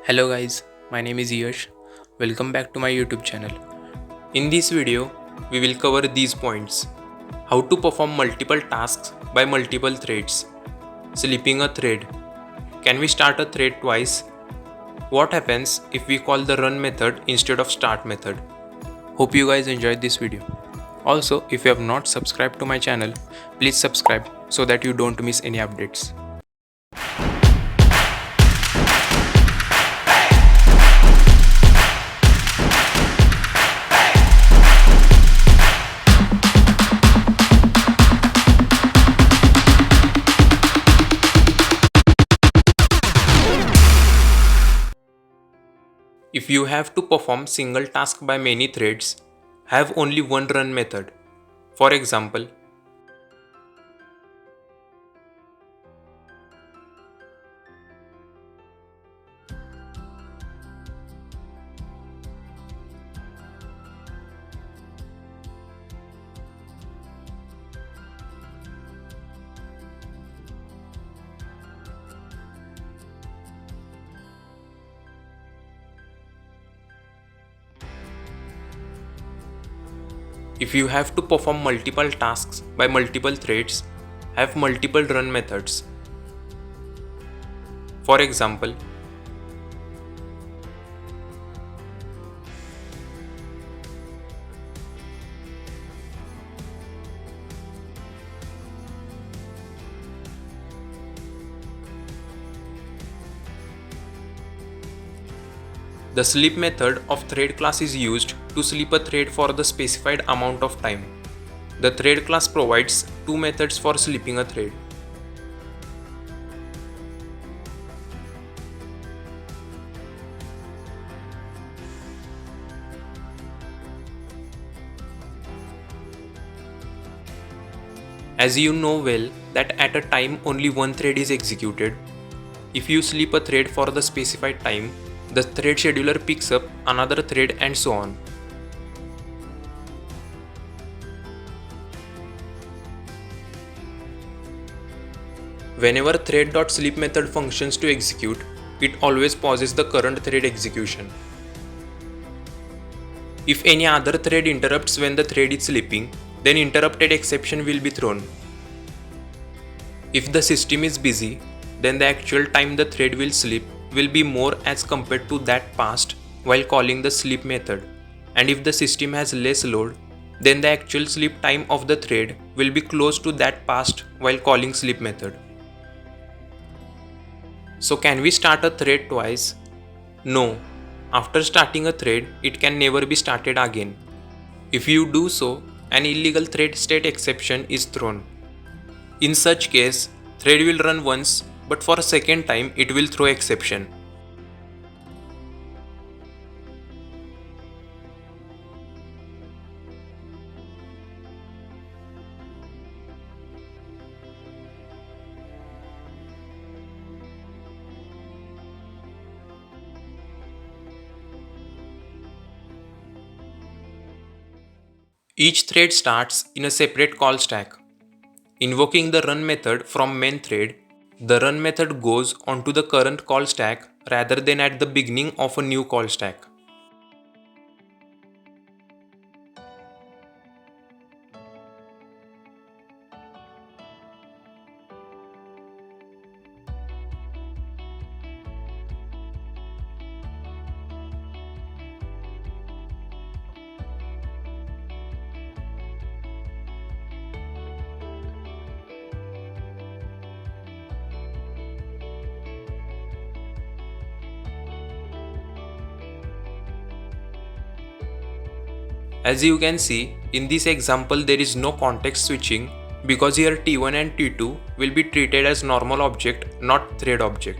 Hello guys, my name is Yash. Welcome back to my YouTube channel. In this video, we will cover these points. How to perform multiple tasks by multiple threads. Sleeping a thread. Can we start a thread twice? What happens if we call the run method instead of start method? Hope you guys enjoyed this video. Also, if you have not subscribed to my channel, please subscribe so that you don't miss any updates. If you have to perform single task by many threads, have only one run method. For example, if you have to perform multiple tasks by multiple threads, have multiple run methods. For example, the sleep method of thread class is used to sleep a thread for the specified amount of time. The thread class provides two methods for sleeping a thread. As you know well that at a time only one thread is executed, if you sleep a thread for the specified time, the thread scheduler picks up another thread and so on. Whenever thread.sleep method functions to execute, it always pauses the current thread execution. If any other thread interrupts when the thread is sleeping, then interrupted exception will be thrown. If the system is busy, then the actual time the thread will sleep will be more as compared to that passed while calling the sleep method, and if the system has less load, then the actual sleep time of the thread will be close to that passed while calling sleep method. So can we start a thread twice? No. After starting a thread, it can never be started again. If you do so, an illegal thread state exception is thrown. In such case, thread will run once, but for a second time it will throw exception. Each thread starts in a separate call stack. Invoking the run method from main thread, the run method goes onto the current call stack rather than at the beginning of a new call stack. As you can see, in this example there is no context switching because here T1 and T2 will be treated as normal object, not thread object.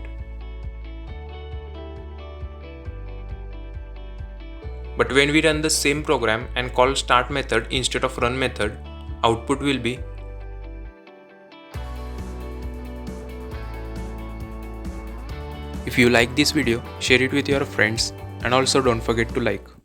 But when we run the same program and call start method instead of run method, output will be. If you like this video, share it with your friends and also don't forget to like.